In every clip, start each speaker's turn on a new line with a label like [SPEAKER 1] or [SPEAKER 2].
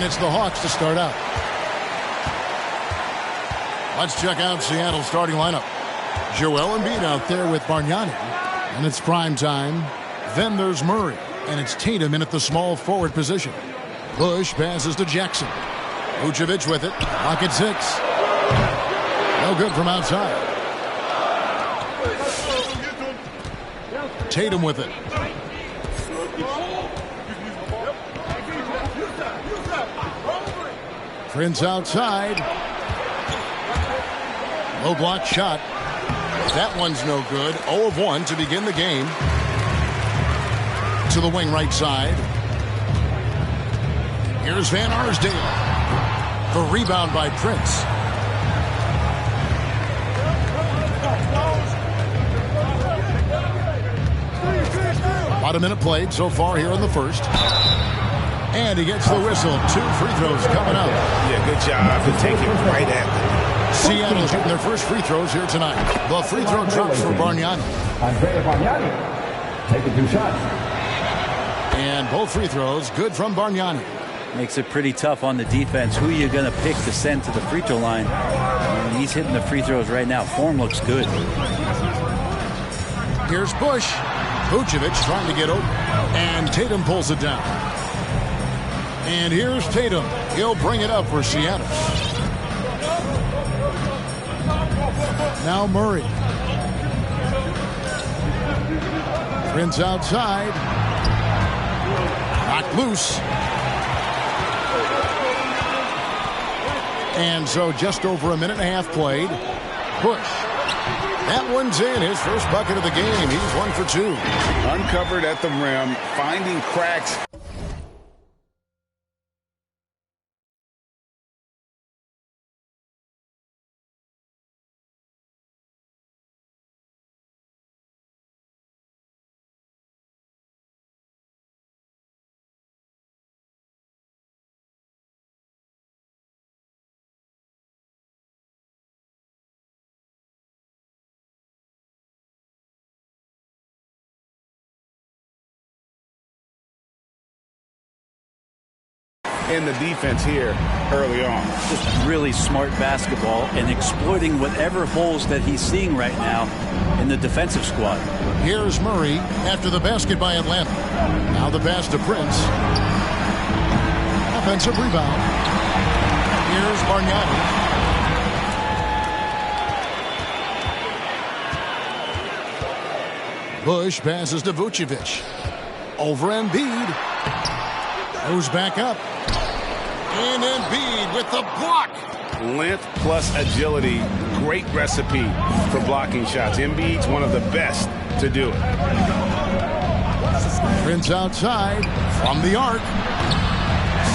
[SPEAKER 1] And it's the Hawks to start out. Let's check out Seattle's starting lineup. Joel Embiid out there with Bargnani. And it's prime time. Then there's Murray. And it's Tatum in at the small forward position. Bush passes to Jackson. Vucevic with it. Pocket 6. No good from outside. Tatum with it. Prince outside. Low block shot. That one's no good. 0 of 1 to begin the game. To the wing right side. Here's Van Arsdale. The rebound by Prince. About a minute played so far here in the first. And he gets the whistle. 2 free throws coming up.
[SPEAKER 2] Yeah, good job to take it right at them.
[SPEAKER 1] Seattle's getting their first free throws here tonight. The free throw drops for Bargnani.
[SPEAKER 3] Taking 2 shots.
[SPEAKER 1] And both free throws good from Bargnani.
[SPEAKER 4] Makes it pretty tough on the defense. Who are you going to pick to send to the free throw line? And he's hitting the free throws right now. Form looks good.
[SPEAKER 1] Here's Bush. Vucevic trying to get open. And Tatum pulls it down. And here's Tatum. He'll bring it up for Seattle. Now Murray. Prince outside. Knocked loose. And so just over a minute and a half played. Bush. That one's in. His first bucket of the game. He's 1 for 2.
[SPEAKER 2] Uncovered at the rim, finding cracks. In the defense here early on.
[SPEAKER 4] Just really smart basketball and exploiting whatever holes that he's seeing right now in the defensive squad.
[SPEAKER 1] Here's Murray after the basket by Atlanta. Now the pass to Prince. Offensive rebound. Here's Bargnani. Bush passes to Vucevic. Over Embiid. Goes back up. And Embiid with the block.
[SPEAKER 2] Length plus agility. Great recipe for blocking shots. Embiid's one of the best to do it.
[SPEAKER 1] Prince outside from the arc.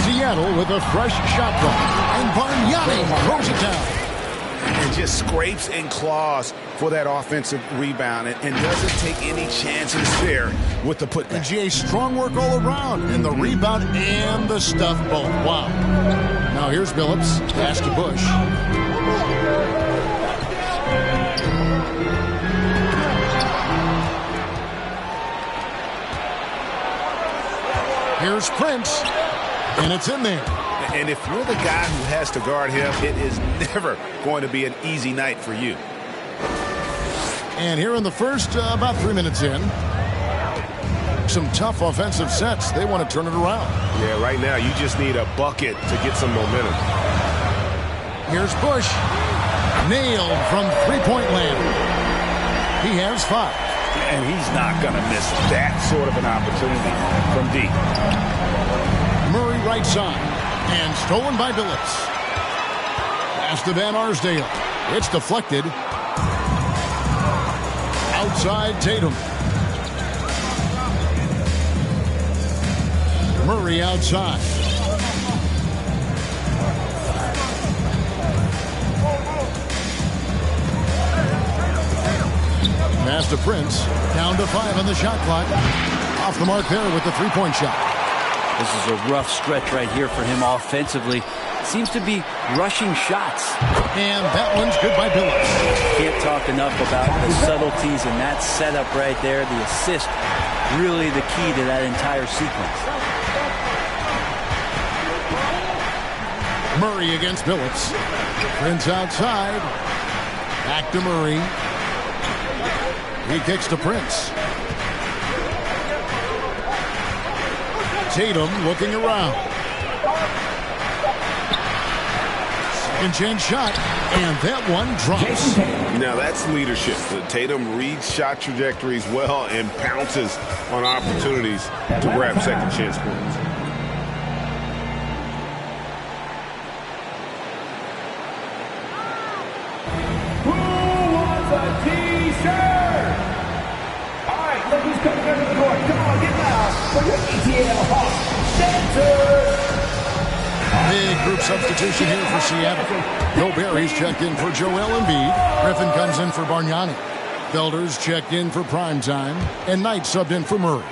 [SPEAKER 1] Seattle with a fresh shot clock. And Bargnani throws it down.
[SPEAKER 2] And just scrapes and claws for that offensive rebound and doesn't take any chances there with the putback.
[SPEAKER 1] And GA, strong work all around. And the rebound and the stuff both. Wow. Now here's Billups. Pass to Bush. Here's Prince. And it's in there.
[SPEAKER 2] And if you're the guy who has to guard him, it is never going to be an easy night for you.
[SPEAKER 1] And here in the first, about 3 minutes in, some tough offensive sets. They want to turn it around.
[SPEAKER 2] Yeah, right now you just need a bucket to get some momentum.
[SPEAKER 1] Here's Bush. Nailed from three-point land. He has 5.
[SPEAKER 2] And he's not going to miss that sort of an opportunity from deep.
[SPEAKER 1] Murray right side. And stolen by Billups. Pass to Van Arsdale. It's deflected. Outside Tatum. Murray outside. Pass to Prince. Down to 5 on the shot clock. Off the mark there with the three-point shot.
[SPEAKER 4] This is a rough stretch right here for him offensively. Seems to be rushing shots.
[SPEAKER 1] And that one's good by Billups.
[SPEAKER 4] Can't talk enough about the subtleties in that setup right there. The assist, really the key to that entire sequence.
[SPEAKER 1] Murray against Billups. Prince outside. Back to Murray. He kicks to Prince. Tatum looking around. Second chance shot, and that one drops.
[SPEAKER 2] Now that's leadership. Tatum reads shot trajectories well and pounces on opportunities to grab second chance points.
[SPEAKER 3] Who wants a t-shirt? All right, look who's coming under the court. Come on, get loud for your ETL Hawks Center.
[SPEAKER 1] Big group substitution here for Seattle. Gobert checked in for Joel Embiid. Griffin comes in for Bargnani. Felder's checked in for Primetime. And Knight subbed in for Murray.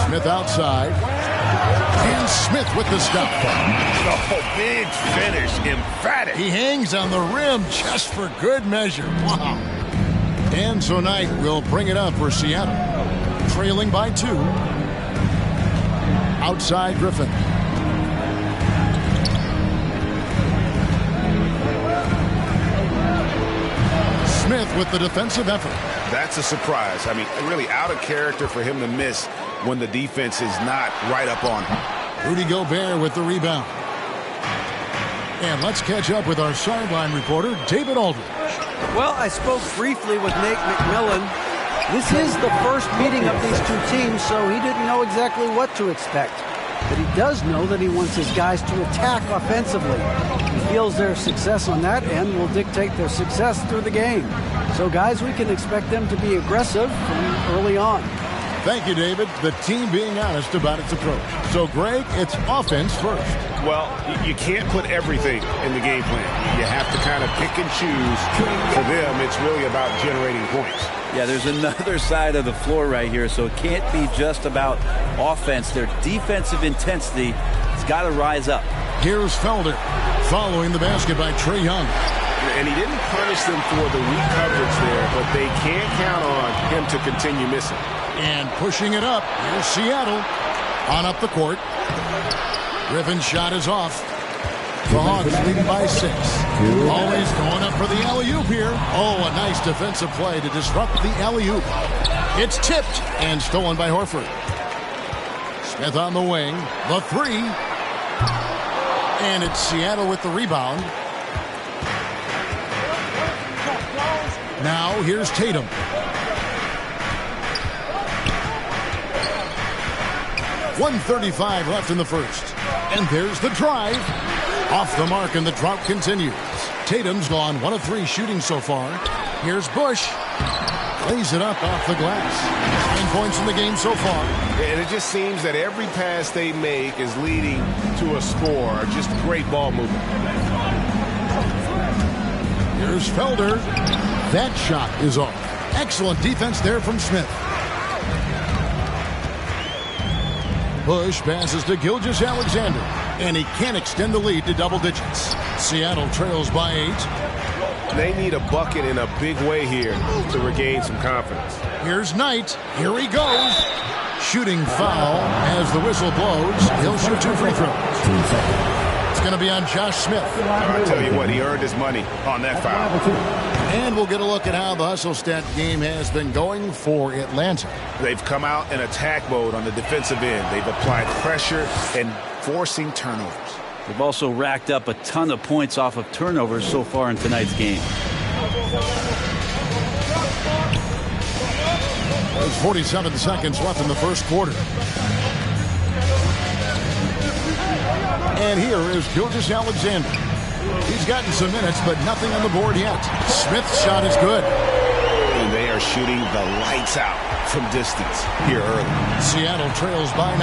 [SPEAKER 1] Smith outside. And Smith with the stop.
[SPEAKER 2] Oh, big finish. Emphatic.
[SPEAKER 1] He hangs on the rim just for good measure. Wow. And so Knight will bring it up for Seattle. Trailing by 2. Outside Griffin. Smith with the defensive effort.
[SPEAKER 2] That's a surprise. I mean, really out of character for him to miss when the defense is not right up on him.
[SPEAKER 1] Rudy Gobert with the rebound. And let's catch up with our sideline reporter, David Aldridge.
[SPEAKER 5] Well, I spoke briefly with Nate McMillan. This is the first meeting of these two teams, so he didn't know exactly what to expect. But he does know that he wants his guys to attack offensively. He feels their success on that end will dictate their success through the game. So, guys, we can expect them to be aggressive from early on.
[SPEAKER 1] Thank you, David. The team being honest about its approach. So, Greg, it's offense first.
[SPEAKER 2] Well, you can't put everything in the game plan. You have to kind of pick and choose. For them, it's really about generating points.
[SPEAKER 4] Yeah, there's another side of the floor right here, so it can't be just about offense. Their defensive intensity has got to rise up.
[SPEAKER 1] Here's Felder following the basket by Trae Young.
[SPEAKER 2] And he didn't punish them for the weak coverage there, but they can't count on him to continue missing.
[SPEAKER 1] And pushing it up, here's Seattle on up the court. Griffin's shot is off. The Hawks leading by 6. Always going up for the alley-oop here. Oh, a nice defensive play to disrupt the alley-oop. It's tipped and stolen by Horford. Smith on the wing. The 3. And it's Seattle with the rebound. Now here's Tatum. .135 left in the first. And there's the drive. Off the mark, and the drought continues. Tatum's gone 1 of 3 shooting so far. Here's Bush. Lays it up off the glass. 9 points in the game so far.
[SPEAKER 2] And it just seems that every pass they make is leading to a score. Just great ball movement.
[SPEAKER 1] Here's Felder. That shot is off. Excellent defense there from Smith. Bush passes to Gilgeous-Alexander, and he can't extend the lead to double digits. Seattle trails by 8.
[SPEAKER 2] They need a bucket in a big way here to regain some confidence.
[SPEAKER 1] Here's Knight. Here he goes. Shooting foul as the whistle blows. He'll shoot 2 free throws. It's going to be on Josh Smith.
[SPEAKER 2] I tell you what, he earned his money on that foul.
[SPEAKER 1] And we'll get a look at how the hustle stat game has been going for Atlanta.
[SPEAKER 2] They've come out in attack mode on the defensive end. They've applied pressure and forcing turnovers.
[SPEAKER 4] They've also racked up a ton of points off of turnovers so far in tonight's game.
[SPEAKER 1] There's 47 seconds left in the first quarter. And here is Gilgeous-Alexander. He's gotten some minutes, but nothing on the board yet. Smith's shot is good.
[SPEAKER 2] And they are shooting the lights out from distance here early.
[SPEAKER 1] Seattle trails by 9.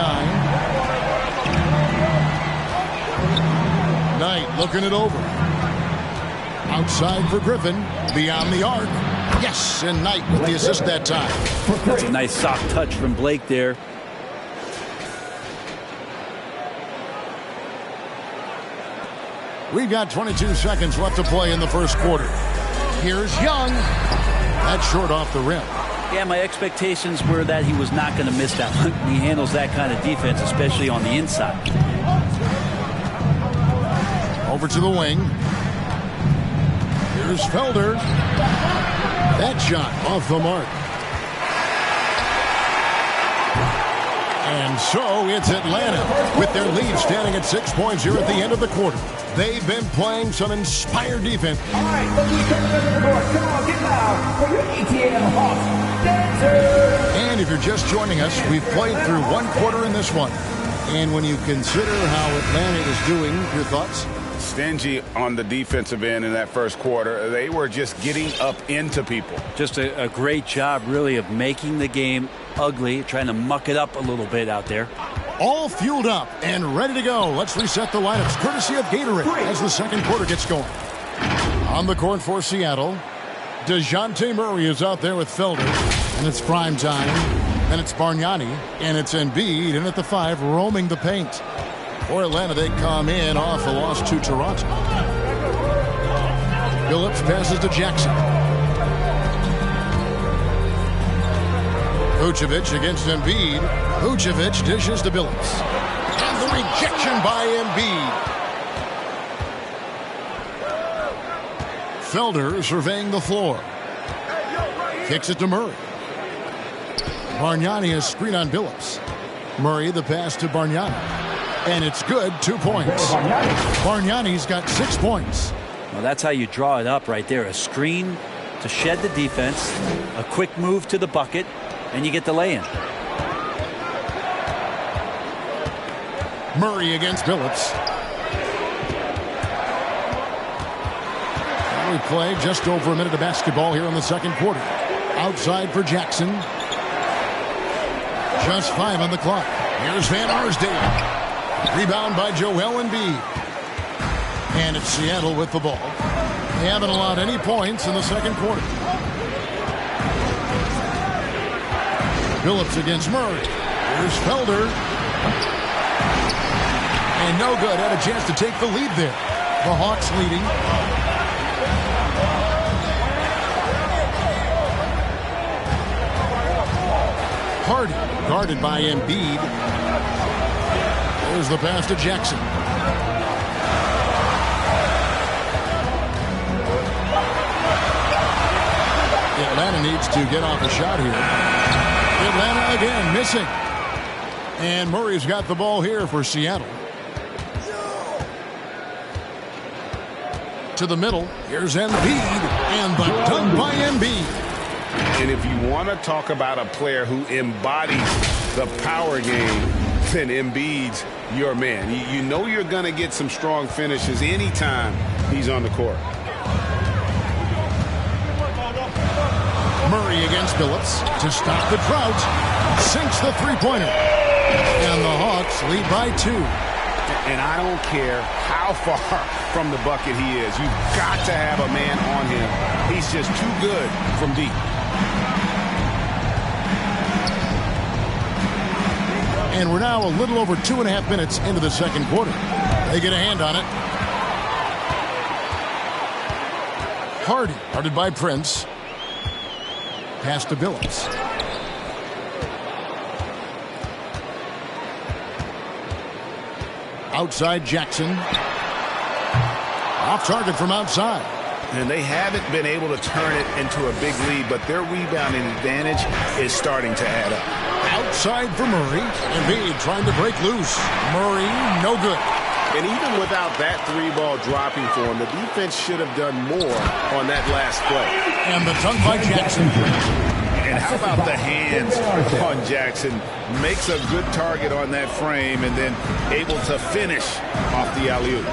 [SPEAKER 1] Knight looking it over. Outside for Griffin. Beyond the arc. Yes, and Knight with the assist that time.
[SPEAKER 4] That's a nice soft touch from Blake there.
[SPEAKER 1] We've got 22 seconds left to play in the first quarter. Here's Young. That's short off the rim.
[SPEAKER 4] Yeah, my expectations were that he was not going to miss that one. He handles that kind of defense, especially on the inside.
[SPEAKER 1] Over to the wing. Here's Felder. That shot off the mark. And so it's Atlanta with their lead standing at 6 points here at the end of the quarter. They've been playing some inspired defense.
[SPEAKER 3] All right, let's just come to the court. Come on, get loud for your ATL Hawks dancers.
[SPEAKER 1] And if you're just joining us, we've played through one quarter in this one. And when you consider how Atlanta is doing, your thoughts?
[SPEAKER 2] Stingy on the defensive end in that first quarter. They were just getting up into people.
[SPEAKER 4] Just a great job, really, of making the game ugly, trying to muck it up a little bit out there.
[SPEAKER 1] All fueled up and ready to go. Let's reset the lineups, courtesy of Gatorade, as the second quarter gets going. On the court for Seattle, DeJounte Murray is out there with Felder, and it's prime time. Then it's Bargnani, and it's Embiid, and at the 5, roaming the paint. For Atlanta, they come in off a loss to Toronto. Phillips passes to Jackson. Vucevic against Embiid. Vucevic dishes to Billups. And the rejection by Embiid. Felder surveying the floor. Kicks it to Murray. Bargnani has screen on Billups. Murray the pass to Bargnani. And it's good, 2 points. Bargnani's got 6 points.
[SPEAKER 4] Well, that's how you draw it up right there. A screen to shed the defense, a quick move to the bucket, and you get the lay-in.
[SPEAKER 1] Murray against Billups. We play just over a minute of basketball here in the second quarter. Outside for Jackson. Just 5 on the clock. Here's Van Arsdale. Rebound by Joel Embiid. And it's Seattle with the ball. They haven't allowed any points in the second quarter. Billups against Murray. Here's Felder. And no good. Had a chance to take the lead there. The Hawks leading. Hardy guarded by Embiid. There's the pass to Jackson. Atlanta needs to get off a shot here. Atlanta again missing. And Murray's got the ball here for Seattle. To the middle. Here's Embiid. And the dunk by Embiid.
[SPEAKER 2] And if you want to talk about a player who embodies the power game, then Embiid's your man. You know you're going to get some strong finishes anytime he's on the court.
[SPEAKER 1] Murray against Billups to stop the drought. Sinks the three-pointer. And the Hawks lead by 2.
[SPEAKER 2] And I don't care how far from the bucket he is. You've got to have a man on him. He's just too good from deep.
[SPEAKER 1] And we're now a little over 2.5 minutes into the second quarter. They get a hand on it. Hardy, guarded by Prince. Pass to Billups. Outside Jackson. Off target from outside.
[SPEAKER 2] And they haven't been able to turn it into a big lead, but their rebounding advantage is starting to add up.
[SPEAKER 1] Outside for Murray. Embiid trying to break loose. Murray, no good.
[SPEAKER 2] And even without that 3-ball dropping for him, the defense should have done more on that last play.
[SPEAKER 1] And the dunk by Jackson.
[SPEAKER 2] And how about the hands on Jackson? Makes a good target on that frame and then able to finish off the alley-oop.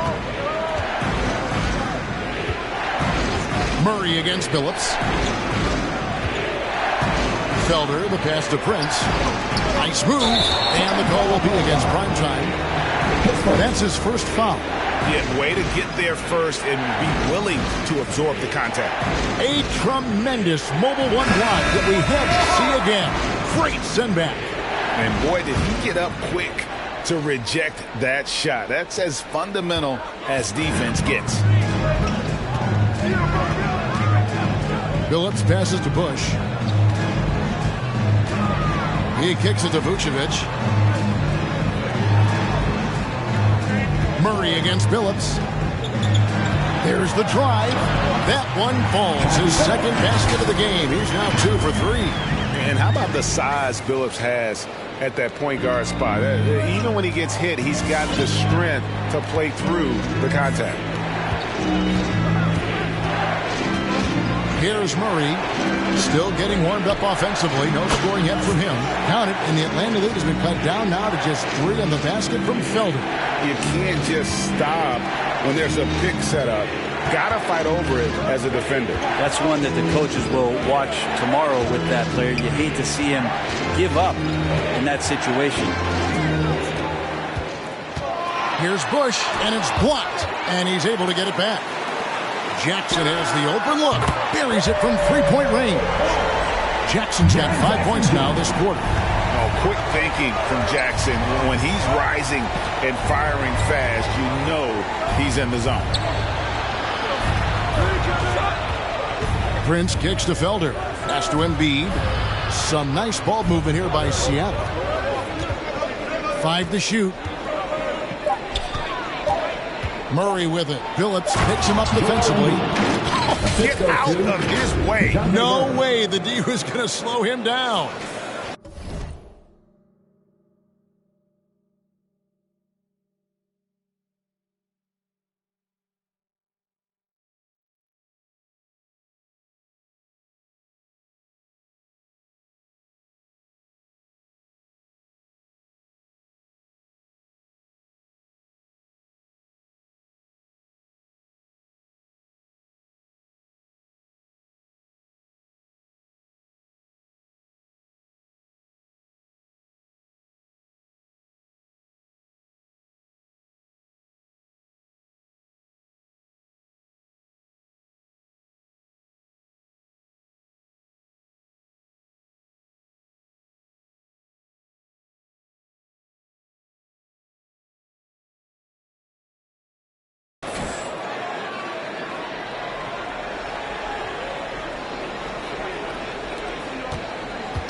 [SPEAKER 1] Murray against Billups. Felder, the pass to Prince. Nice move. And the call will be against Primetime. That's his first foul.
[SPEAKER 2] Yeah, way to get there first and be willing to absorb the contact.
[SPEAKER 1] A tremendous mobile one block that we had to see again. Great send back.
[SPEAKER 2] And boy, did he get up quick to reject that shot. That's as fundamental as defense gets.
[SPEAKER 1] Billups passes to Bush. He kicks it to Vucevic. Murray against Billups. There's the drive. That one falls. His second basket of the game. He's now 2 for 3.
[SPEAKER 2] And how about the size Billups has at that point guard spot? Even when he gets hit, he's got the strength to play through the contact.
[SPEAKER 1] Here's Murray, still getting warmed up offensively. No scoring yet from him. Count it, and the Atlanta lead has been cut down now to just 3 on the basket from Felder.
[SPEAKER 2] You can't just stop when there's a pick set up. Gotta fight over it as a defender.
[SPEAKER 4] That's one that the coaches will watch tomorrow with that player. You hate to see him give up in that situation.
[SPEAKER 1] Here's Bush, and it's blocked, and he's able to get it back. Jackson has the open look, buries it from three-point range. Jackson's got 5 points now this quarter.
[SPEAKER 2] Oh, quick thinking from Jackson. When he's rising and firing fast, you know he's in the zone.
[SPEAKER 1] Prince kicks to Felder. Pass to Embiid. Some nice ball movement here by Seattle. 5 to shoot. Murray with it. Billups picks him up defensively.
[SPEAKER 2] Get out of his way.
[SPEAKER 1] No way the D was going to slow him down.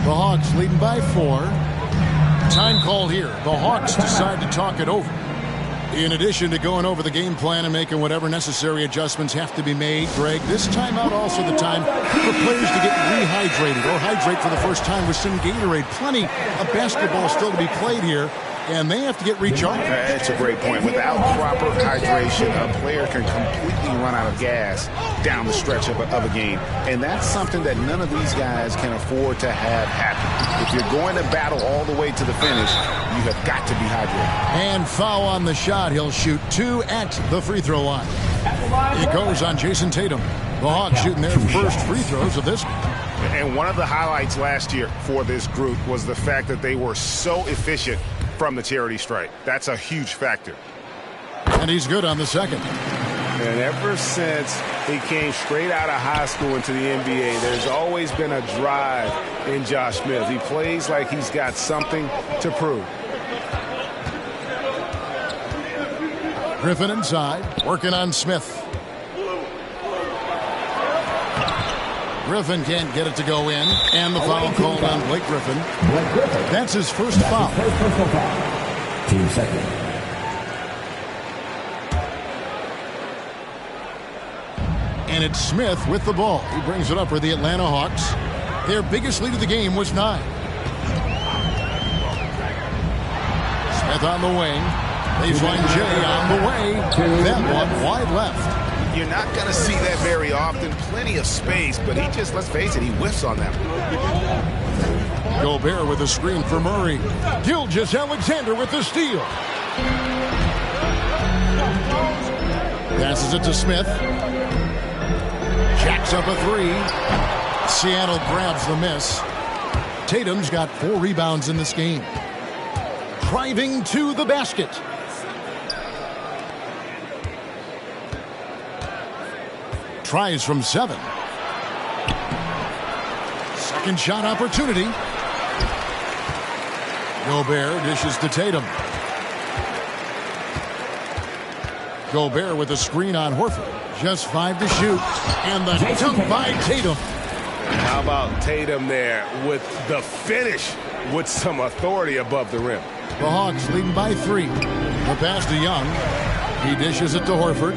[SPEAKER 1] The Hawks leading by 4. Time called here. The Hawks decide to talk it over. In addition to going over the game plan and making whatever necessary adjustments have to be made, Greg, this timeout also the time for players to get rehydrated or hydrate for the first time with some Gatorade. Plenty of basketball still to be played here, and they have to get recharged.
[SPEAKER 2] That's a great point. Without proper hydration, a player can completely run out of gas down the stretch of a game. And that's something that none of these guys can afford to have happen. If you're going to battle all the way to the finish, you have got to be hydrated.
[SPEAKER 1] And foul on the shot. He'll shoot 2 at the free throw line. It goes on Jason Tatum. The Hawks shooting their first free throws of this game.
[SPEAKER 2] And one of the highlights last year for this group was the fact that they were so efficient from the charity stripe. That's a huge factor.
[SPEAKER 1] And he's good on the second.
[SPEAKER 2] And ever since he came straight out of high school into the NBA, there's always been a drive in Josh Smith. He plays like he's got something to prove.
[SPEAKER 1] Griffin inside, working on Smith. Griffin can't get it to go in, and the foul called on Blake Griffin. That's his first foul.
[SPEAKER 3] Team second.
[SPEAKER 1] And it's Smith with the ball. He brings it up for the Atlanta Hawks. Their biggest lead of the game was 9. Smith on the wing. Baseline J on the way. That one wide left.
[SPEAKER 2] You're not going to see that very often. Plenty of space, but he just, let's face it, he whiffs on that one.
[SPEAKER 1] Gobert with a screen for Murray. Gilgeous-Alexander with the steal. Passes it to Smith. Jacks up a 3. Seattle grabs the miss. Tatum's got 4 rebounds in this game. Driving to the basket. Tries from 7. Second shot opportunity. Gobert dishes to Tatum. Gobert with a screen on Horford. Just 5 to shoot. And the dunk by Tatum.
[SPEAKER 2] How about Tatum there with the finish with some authority above the rim.
[SPEAKER 1] The Hawks leading by 3. The pass to Young. He dishes it to Horford.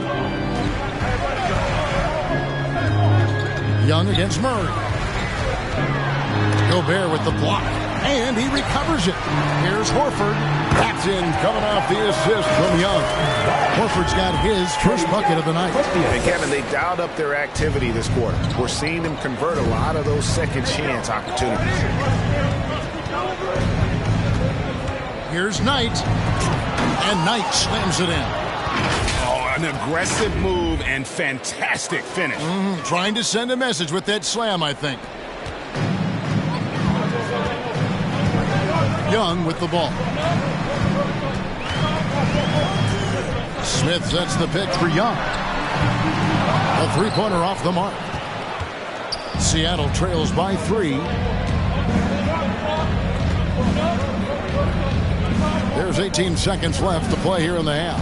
[SPEAKER 1] Young against Murray. Gobert with the block. And he recovers it. Here's Horford. That's in, coming off the assist from Young. Horford's got his first bucket of the night.
[SPEAKER 2] And Kevin, they dialed up their activity this quarter. We're seeing them convert a lot of those second chance opportunities.
[SPEAKER 1] Here's Knight. And Knight slams it in.
[SPEAKER 2] Oh, an aggressive move and fantastic finish.
[SPEAKER 1] Trying to send a message with that slam, I think. Young with the ball. Smith sets the pitch for Young. A three-pointer off the mark. Seattle trails by 3. There's 18 seconds left to play here in the half.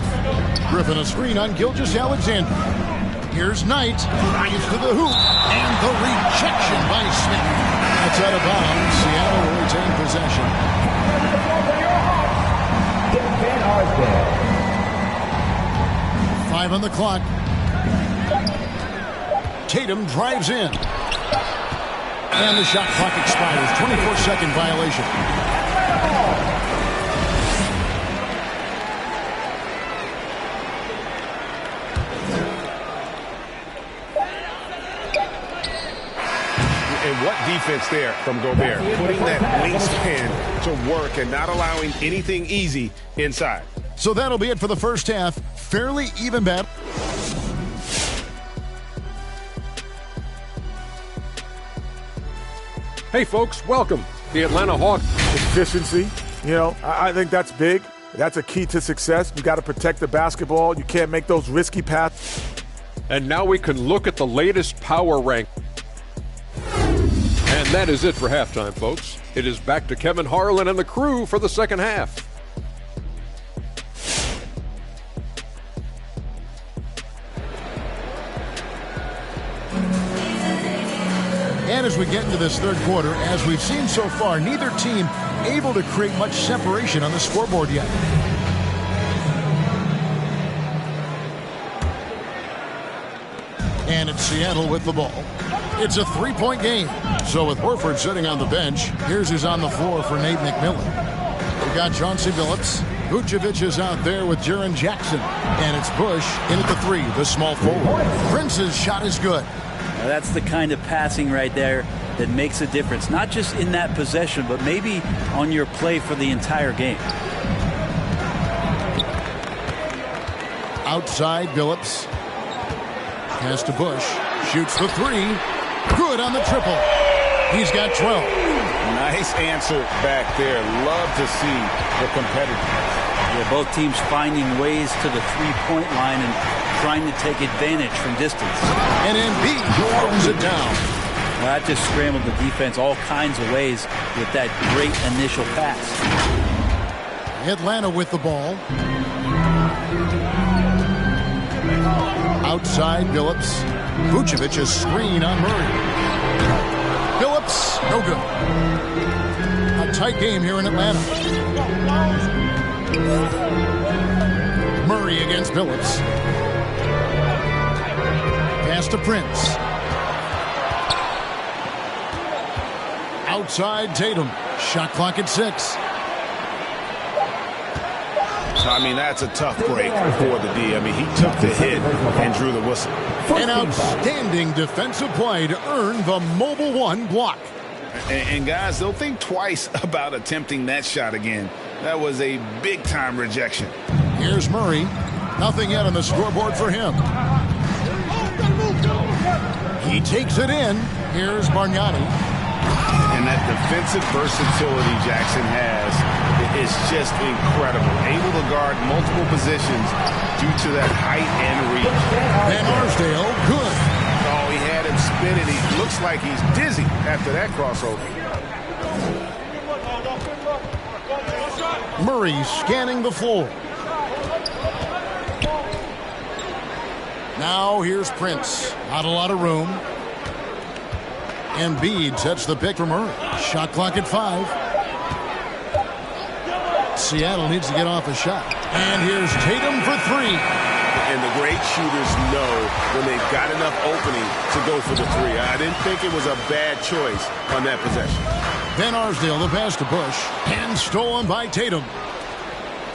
[SPEAKER 1] Griffin a screen on Gilgeous-Alexander. Here's Knight. Drives to the hoop. And the rejection by Smith. That's out of bounds. Seattle will retain possession. 5 on the clock. Tatum drives in. And the shot clock expires. 24-second violation.
[SPEAKER 2] And what defense there from Gobert. Putting that wingspan to work and not allowing anything easy inside.
[SPEAKER 1] So that'll be it for the first half. Fairly even battle.
[SPEAKER 6] Hey, folks, welcome. The Atlanta Hawks.
[SPEAKER 7] Efficiency, I think that's big. That's a key to success. You got to protect the basketball. You can't make those risky passes.
[SPEAKER 6] And now we can look at the latest power rank. And that is it for halftime, folks. It is back to Kevin Harlan and the crew for the second half.
[SPEAKER 1] And as we get into this third quarter, as we've seen so far, neither team able to create much separation on the scoreboard yet. And it's Seattle with the ball. It's a three-point game. So with Horford sitting on the bench, here's who's on the floor for Nate McMillan. We've got Chauncey Billups. Vucevic is out there with Jaren Jackson. And it's Bush in at the 3, the small forward. Prince's shot is good.
[SPEAKER 4] Now that's the kind of passing right there that makes a difference. Not just in that possession, but maybe on your play for the entire game.
[SPEAKER 1] Outside, Billups. Pass to Bush. Shoots the 3. Good on the triple. He's got 12.
[SPEAKER 2] Nice answer back there. Love to see the competitiveness.
[SPEAKER 4] Yeah, both teams finding ways to the three-point line and trying to take advantage from distance.
[SPEAKER 1] And Embiid throws it down.
[SPEAKER 4] Well, that just scrambled the defense all kinds of ways with that great initial pass.
[SPEAKER 1] Atlanta with the ball. Outside, Billups. Vucevic a screen on Murray. Billups, no good. A tight game here in Atlanta. Murray against Billups. Pass to Prince. Outside, Tatum. Shot clock at 6.
[SPEAKER 2] I mean, that's a tough break for the D. I mean, he took the hit and drew the whistle.
[SPEAKER 1] An outstanding defensive play to earn the Mobile One block.
[SPEAKER 2] And guys, they'll think twice about attempting that shot again. That was a big-time rejection.
[SPEAKER 1] Here's Murray. Nothing yet on the scoreboard for him. He takes it in. Here's Bargnani.
[SPEAKER 2] And that defensive versatility Jackson has is just incredible. Able to guard multiple positions due to that height and reach.
[SPEAKER 1] Van Arsdale, good.
[SPEAKER 2] Oh, he had him spinning. He looks like he's dizzy after that crossover.
[SPEAKER 1] Murray scanning the floor. Now here's Prince. Not a lot of room. Embiid sets the pick for Murray. Shot clock at 5. Seattle needs to get off a shot. And here's Tatum for three.
[SPEAKER 2] And the great shooters know when they've got enough opening to go for the three. I didn't think it was a bad choice on that possession.
[SPEAKER 1] Van Arsdale, the pass to Bush, and stolen by Tatum.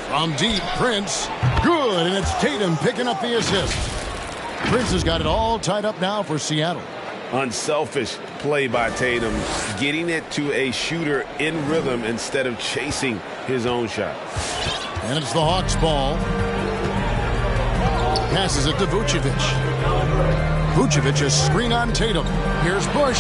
[SPEAKER 1] From deep, Prince, good, and it's Tatum picking up the assist. Prince has got it all tied up now for Seattle.
[SPEAKER 2] Unselfish play by Tatum, getting it to a shooter in rhythm instead of chasing his own shot.
[SPEAKER 1] And it's the Hawks' ball. Passes it to Vucevic. Vucevic a screen on Tatum. Here's Bush.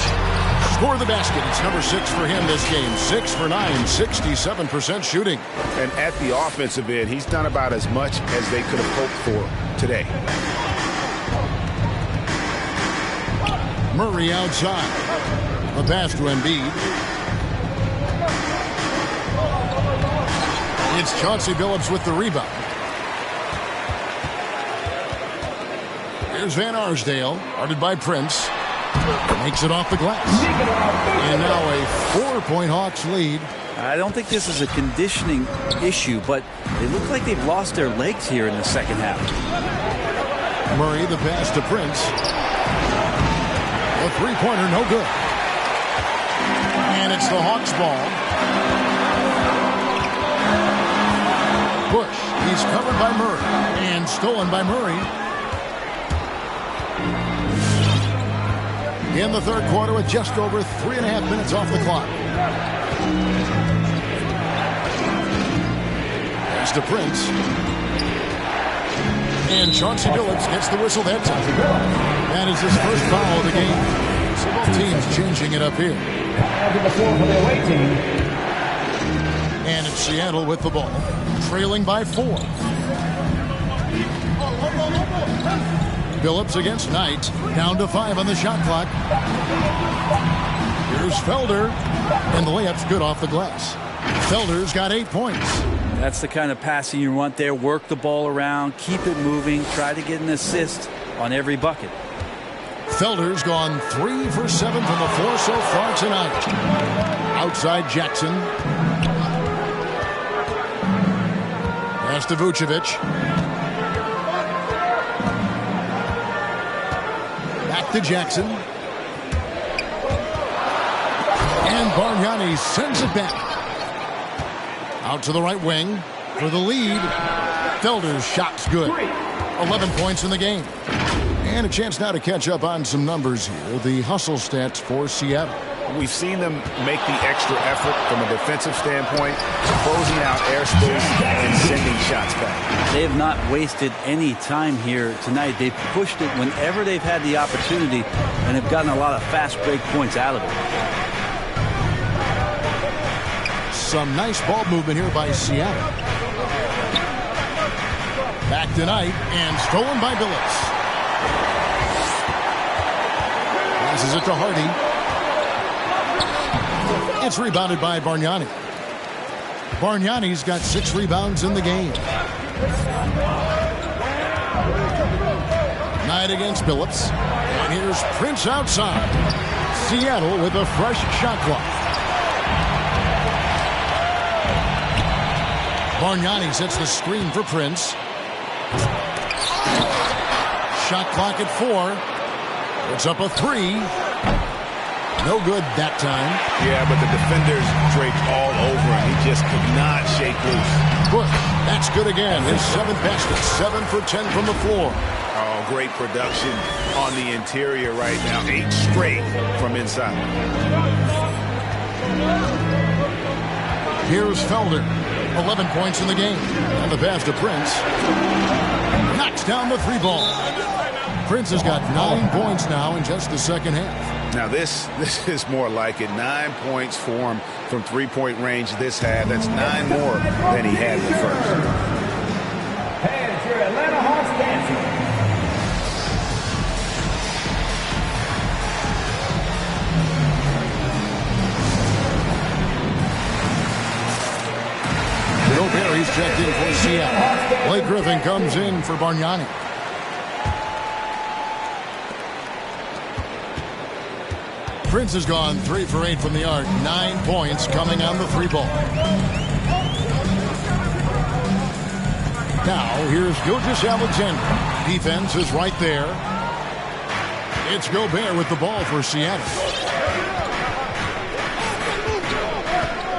[SPEAKER 1] Score the basket. It's number 6 for him this game. 6 for 9, 67% shooting.
[SPEAKER 2] And at the offensive end, he's done about as much as they could have hoped for today.
[SPEAKER 1] Murray outside. The pass to Embiid. It's Chauncey Billups with the rebound. Here's Van Arsdale, guarded by Prince. Makes it off the glass. And now a 4-point Hawks lead.
[SPEAKER 4] I don't think this is a conditioning issue, but they look like they've lost their legs here in the second half.
[SPEAKER 1] Murray, the pass to Prince. A three-pointer, no good. And it's the Hawks' ball. Bush, he's covered by Murray. And stolen by Murray. In the third quarter with just over 3.5 minutes off the clock. Pass to Prince. And Chauncey Billups gets the whistle that time. That is his first foul of the game. So both teams changing it up here. And it's Seattle with the ball. Trailing by 4. Billups against Knight. Down to 5 on the shot clock. Here's Felder. And the layup's good off the glass. Felder's got 8 points.
[SPEAKER 4] That's the kind of passing you want there. Work the ball around, keep it moving, try to get an assist on every bucket.
[SPEAKER 1] Felder's gone 3 for 7 from the floor so far tonight. Outside Jackson. Pass to Vucevic. Back to Jackson. And Bargnani sends it back. Out to the right wing for the lead. Felder's shot's good. 11 points in the game. And a chance now to catch up on some numbers here. The hustle stats for Seattle.
[SPEAKER 2] We've seen them make the extra effort from a defensive standpoint, closing out airspace and sending shots back.
[SPEAKER 4] They have not wasted any time here tonight. They've pushed it whenever they've had the opportunity and have gotten a lot of fast break points out of it.
[SPEAKER 1] Some nice ball movement here by Seattle. Back tonight and stolen by Billups. Passes it to Hardy. It's rebounded by Bargnani. Bargnani's got 6 rebounds in the game. Knight against Billups. And here's Prince outside. Seattle with a fresh shot clock. Bargnani sets the screen for Prince. Shot clock at 4. It's up a 3. No good that time.
[SPEAKER 2] Yeah, but the defenders draped all over him. He just could not shake loose.
[SPEAKER 1] Bush, that's good again. His 7th basket, 7 for 10 from the floor.
[SPEAKER 2] Oh, great production on the interior right now. 8 straight from inside.
[SPEAKER 1] Here's Felder. 11 points in the game. And the pass to Prince. Knocks down the 3 ball. Prince has got 9 points now in just the second half.
[SPEAKER 2] Now this is more like it. 9 points for him from 3-point range this half. That's 9 more than he had in the first.
[SPEAKER 3] And your Atlanta Hawks dancing.
[SPEAKER 1] Bill Berry's checked in for Seattle. Blake Griffin comes in for Bargnani. Prince has gone 3 for 8 from the arc. 9 points coming on the 3 ball. Now, here's Gilgeous-Alexander. Defense is right there. It's Gobert with the ball for Seattle.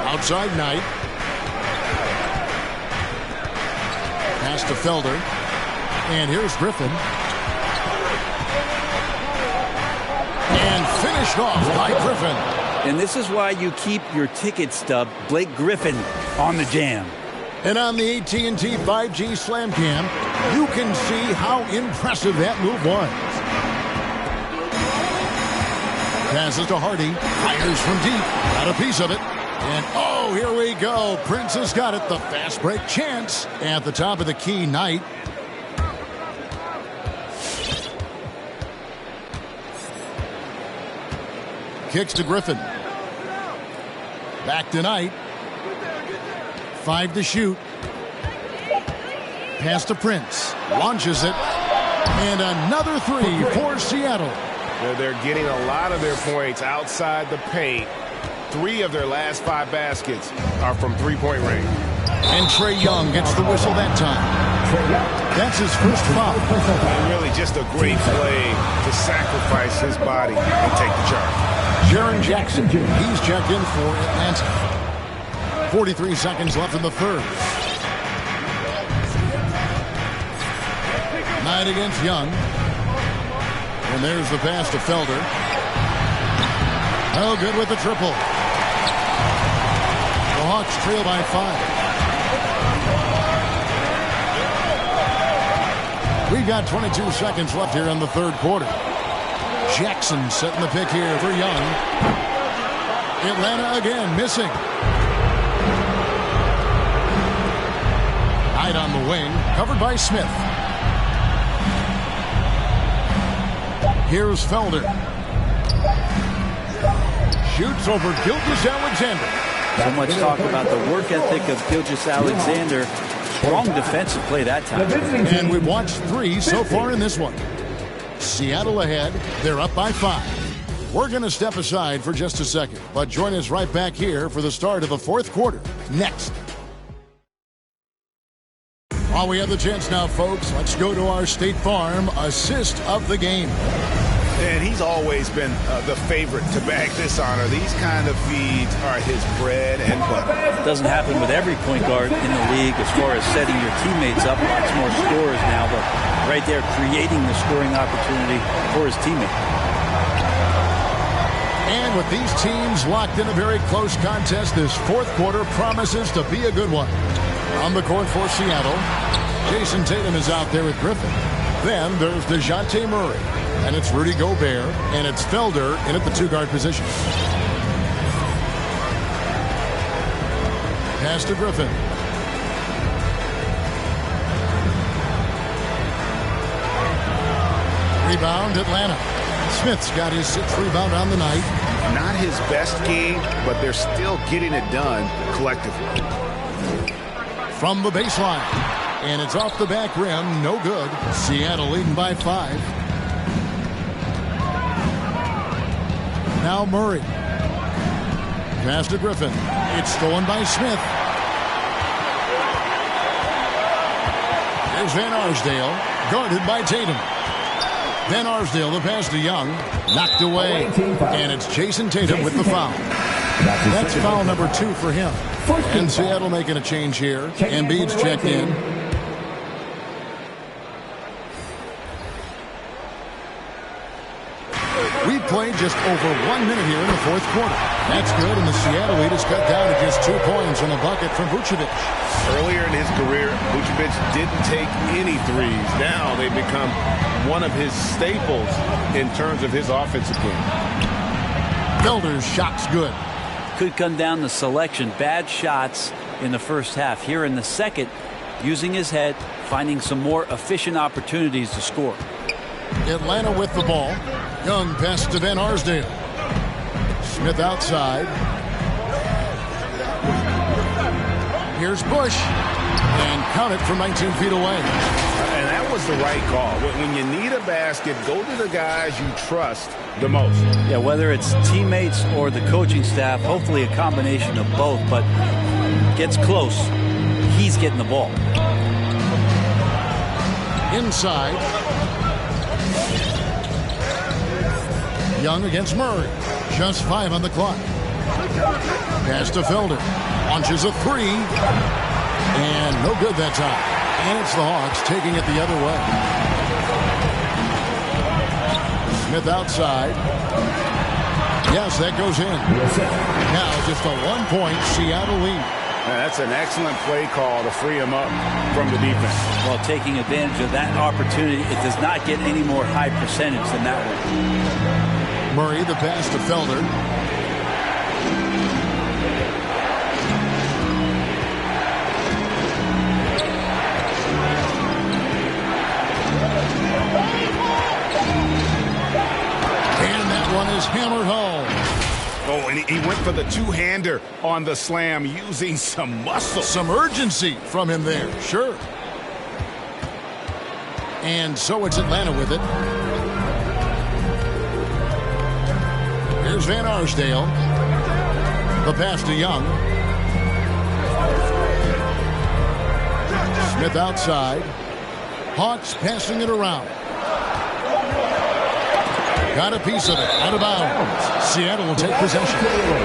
[SPEAKER 1] Outside Knight. Pass to Felder. And here's Griffin. And finished off by Griffin.
[SPEAKER 4] And this is why you keep your ticket stub, Blake Griffin, on the jam.
[SPEAKER 1] And on the AT&T 5G Slam Cam, you can see how impressive that move was. Passes to Hardy. Fires from deep. Got a piece of it. And oh, here we go. Prince has got it. The fast break chance at the top of the key. Knight. Kicks to Griffin. Back to Knight. 5 to shoot. Pass to Prince. Launches it. And another 3 for Seattle.
[SPEAKER 2] They're getting a lot of their points outside the paint. 3 of their last 5 baskets are from three-point range.
[SPEAKER 1] And Trae Young gets the whistle that time. That's his first foul.
[SPEAKER 2] And really just a great play to sacrifice his body and take the charge.
[SPEAKER 1] Jaren Jackson, he's checked in for Atlanta. 43 seconds left in the third. Knight against Young. And there's the pass to Felder. Oh, good with the triple. The Hawks trail by 5. We've got 22 seconds left here in the third quarter. Jackson setting the pick here for Young. Atlanta again missing. Knight on the wing, covered by Smith. Here's Felder. Shoots over Gilgeous-Alexander.
[SPEAKER 4] So much talk about the work ethic of Gilgeous-Alexander. Strong defensive play that time.
[SPEAKER 1] And we've watched 3 so far in this one. Seattle ahead. They're up by 5. We're going to step aside for just a second, but join us right back here for the start of the fourth quarter. Next. While we have the chance now, folks, let's go to our State Farm assist of the game.
[SPEAKER 2] And he's always been the favorite to bag this honor. These kind of feeds are his bread and butter.
[SPEAKER 4] It doesn't happen with every point guard in the league as far as setting your teammates up. Lots more scorers now, but right there creating the scoring opportunity for his teammate.
[SPEAKER 1] And with these teams locked in a very close contest, this fourth quarter promises to be a good one. On the court for Seattle, Jason Tatum is out there with Griffin. Then there's DeJounte Murray. And it's Rudy Gobert, and it's Felder in at the 2-guard position. Pass to Griffin. Rebound, Atlanta. Smith's got his 6th rebound on the night.
[SPEAKER 2] Not his best game, but they're still getting it done collectively.
[SPEAKER 1] From the baseline. And it's off the back rim, no good. Seattle leading by 5. Now Murray. Pass to Griffin. It's stolen by Smith. There's Van Arsdale, guarded by Tatum. Van Arsdale, the pass to Young, knocked away. And it's Jason Tatum with the foul. That's foul number 2 for him. And Seattle making a change here. Embiid's checked in. We played just over 1 minute here in the fourth quarter. That's good, and the Seattle lead is cut down to just 2 points on a bucket from Vucevic.
[SPEAKER 2] Earlier in his career, Vucevic didn't take any threes. Now they become one of his staples in terms of his offensive game.
[SPEAKER 1] Felder's shot's good.
[SPEAKER 4] Could come down to selection. Bad shots in the first half. Here in the second, using his head, finding some more efficient opportunities to score.
[SPEAKER 1] Atlanta with the ball. Young pass to Van Arsdale. Smith outside. Here's Bush. And count it from 19 feet away.
[SPEAKER 2] And that was the right call. When you need a basket, go to the guys you trust the most.
[SPEAKER 4] Yeah, whether it's teammates or the coaching staff, hopefully a combination of both, but gets close. He's getting the ball.
[SPEAKER 1] Inside. Young against Murray. Just 5 on the clock. Pass to Felder. Launches a 3. And no good that time. And it's the Hawks taking it the other way. Smith outside. Yes, that goes in. Now just a 1-point Seattle lead.
[SPEAKER 2] That's an excellent play call to free him up from the defense.
[SPEAKER 4] Well, taking advantage of that opportunity, it does not get any more high percentage than that one.
[SPEAKER 1] Murray, the pass to Felder. And that one is hammered home.
[SPEAKER 2] Oh, and he went for the two-hander on the slam using some muscle.
[SPEAKER 1] Some urgency from him there, sure. And so it's Atlanta with it. Here's Van Arsdale. The pass to Young. Smith outside. Hawks passing it around. Got a piece of it. Out of bounds. Seattle will take possession.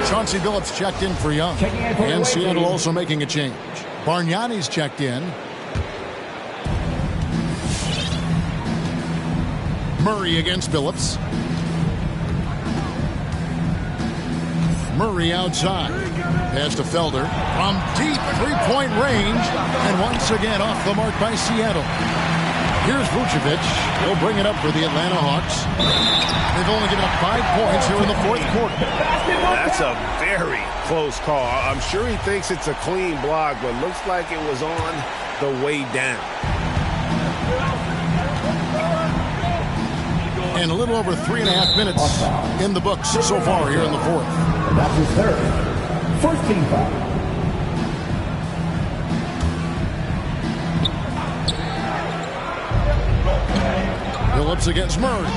[SPEAKER 1] Chauncey Billups checked in for Young. And Seattle also making a change. Bargnani's checked in. Murray against Billups. Murray outside. Pass to Felder. From deep three-point range. And once again off the mark by Seattle. Here's Vucevic. He'll bring it up for the Atlanta Hawks. They've only given up 5 points here in the fourth quarter.
[SPEAKER 2] That's a very close call. I'm sure he thinks it's a clean block, but looks like it was on the way down.
[SPEAKER 1] And a little over 3.5 minutes in the books so far here in the fourth.
[SPEAKER 3] That's his third. First team foul.
[SPEAKER 1] Billups against Murray.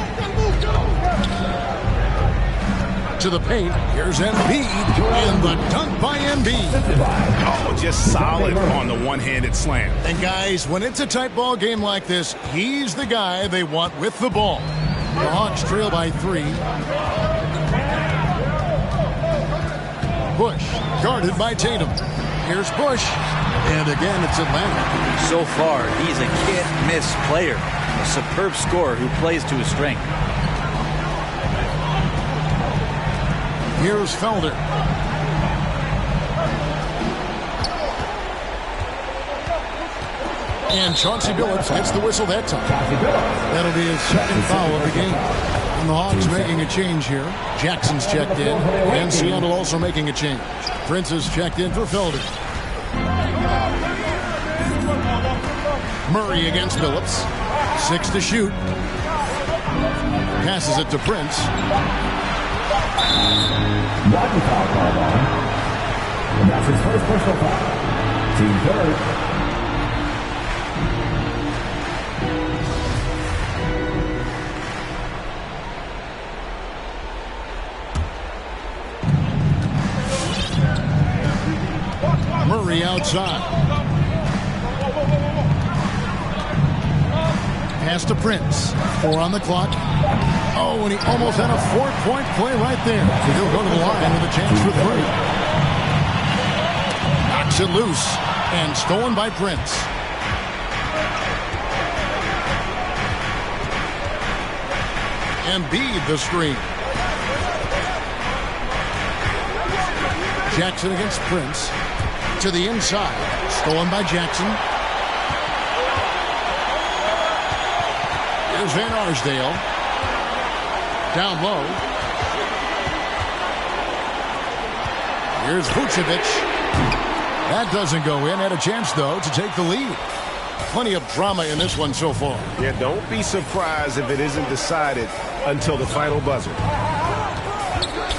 [SPEAKER 1] To the paint. Here's Embiid. And the dunk by Embiid.
[SPEAKER 2] Oh, just solid on the one-handed slam.
[SPEAKER 1] And guys, when it's a tight ball game like this, he's the guy they want with the ball. The Hawks trail by 3. Bush guarded by Tatum. Here's Bush. And again, it's Atlanta.
[SPEAKER 4] So far, he's a can't-miss player. A superb scorer who plays to his strength.
[SPEAKER 1] Here's Felder. And Chauncey Billups gets the whistle that time. That'll be his second foul of the game. And the Hawks making a change here. Jackson's checked in. And Seattle also making a change. Prince is checked in for Felder. Murray against Billups. 6 to shoot. Passes it to Prince.
[SPEAKER 3] One foul called on. And that's his first personal foul. Team third.
[SPEAKER 1] Murray outside. Pass to Prince. 4 on the clock. Oh, and he almost had a 4-point play right there. He'll go to the line with a chance for 3. Knocks it loose. And stolen by Prince. Embiid the screen. Jackson against Prince. To the inside. Stolen by Jackson. Here's Van Arsdale. Down low. Here's Vucevic. That doesn't go in. Had a chance, though, to take the lead. Plenty of drama in this one so far.
[SPEAKER 2] Yeah, don't be surprised if it isn't decided until the final buzzer.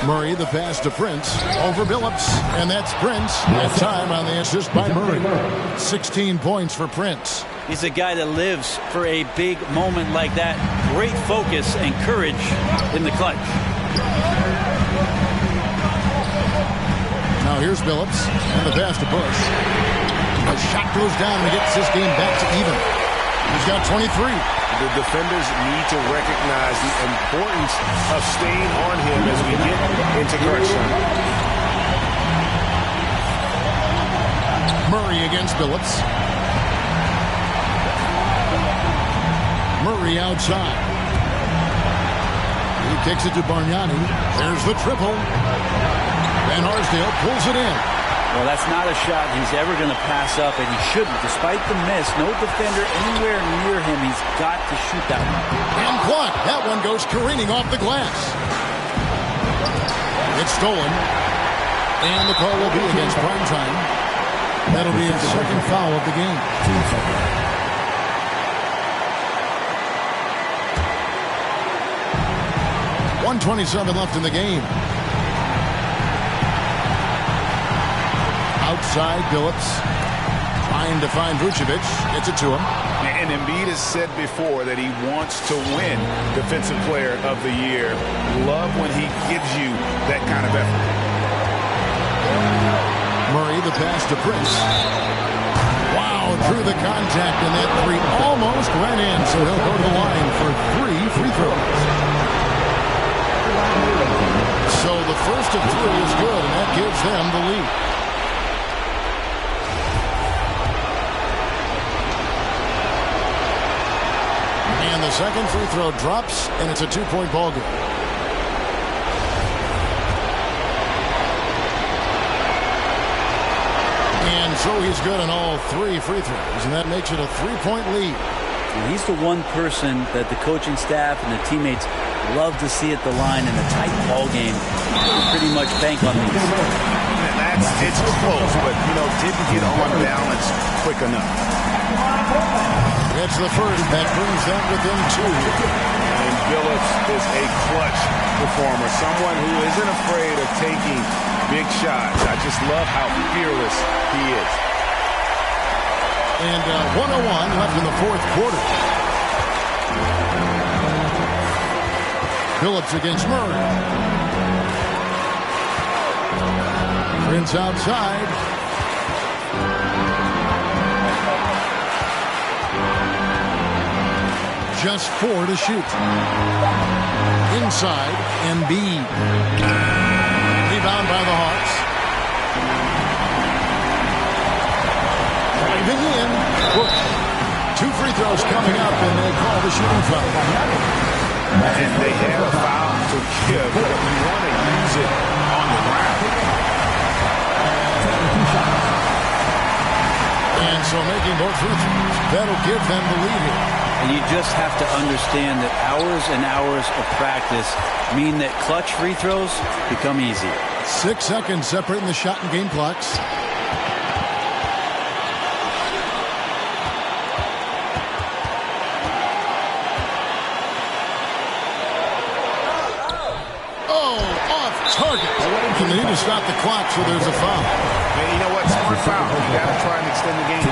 [SPEAKER 1] Murray, the pass to Prince. Over Billups. And that's Prince. That time on the assist by Murray. 16 points for Prince.
[SPEAKER 4] He's a guy that lives for a big moment like that. Great focus and courage in the clutch.
[SPEAKER 1] Now here's Billups. And the pass to Bush. The shot goes down and gets this game back to even. He's got 23.
[SPEAKER 2] The defenders need to recognize the importance of staying on him as we get into crunch time.
[SPEAKER 1] Murray against Billups. Murray outside. He kicks it to Bargnani. There's the triple. Van Arsdale pulls it in.
[SPEAKER 4] Well, that's not a shot he's ever going to pass up, and he shouldn't. Despite the miss, no defender anywhere near him. He's got to shoot that one.
[SPEAKER 1] And blocked. That one goes careening off the glass. It's stolen. And the call will be against Primetime. That'll be his second foul of the game. 1:27 left in the game. Outside, Billups trying to find Vucevic. Gets it to him.
[SPEAKER 2] And Embiid has said before that he wants to win Defensive Player of the Year. Love when he gives you that kind of effort.
[SPEAKER 1] Murray, the pass to Prince. Wow, through the contact, and that three almost went in, so he'll go to the line for 3 free throws. So the first of 3 is good, and that gives them the lead. And the second free throw drops, and it's a 2-point ball game. And so he's good on all 3 free throws, and that makes it a 3-point lead.
[SPEAKER 4] And he's the one person that the coaching staff and the teammates love to see at the line in a tight ball game. Pretty much bank on these.
[SPEAKER 2] It's close, but, didn't get on balance quick enough.
[SPEAKER 1] That's the first. That brings them within 2.
[SPEAKER 2] And Billups is a clutch performer, someone who isn't afraid of taking big shots. I just love how fearless he is.
[SPEAKER 1] And 1:01 left in the fourth quarter. Billups against Murray. Prince outside. Just 4 to shoot. Inside, Embiid. Rebound by the Hawks. Driving in. Look, 2 free throws coming up, and they call the shooting foul.
[SPEAKER 2] And they have a foul to give, but you want to use it on the ground.
[SPEAKER 1] And so making both free throws, that'll give them the lead here.
[SPEAKER 4] And you just have to understand that hours and hours of practice mean that clutch free throws become easy.
[SPEAKER 1] 6 seconds separating the shot and game clocks. Oh, off target. And they need to stop the clock, so there's a foul.
[SPEAKER 2] And you know what? Smart foul. You got to try and extend the game.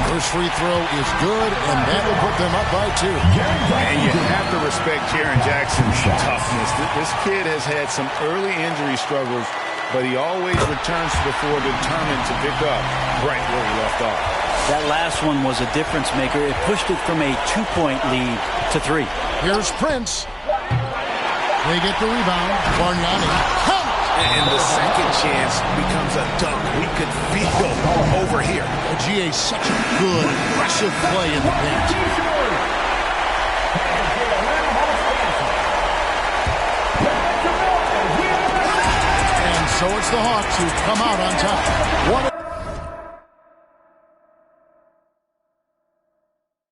[SPEAKER 1] First free throw is good, and that will put them up by 2.
[SPEAKER 2] And you have to respect Jaren Jackson's toughness. This kid has had some early injury struggles, but he always returns to the floor determined to pick up right where he left off.
[SPEAKER 4] That last one was a difference maker. It pushed it from a 2-point lead to 3.
[SPEAKER 1] Here's Prince. They get the rebound. Bargnani.
[SPEAKER 2] And the second chance becomes a dunk. We could feel over here.
[SPEAKER 1] GA, such a good, aggressive play in the paint. And so it's the Hawks who come out on top.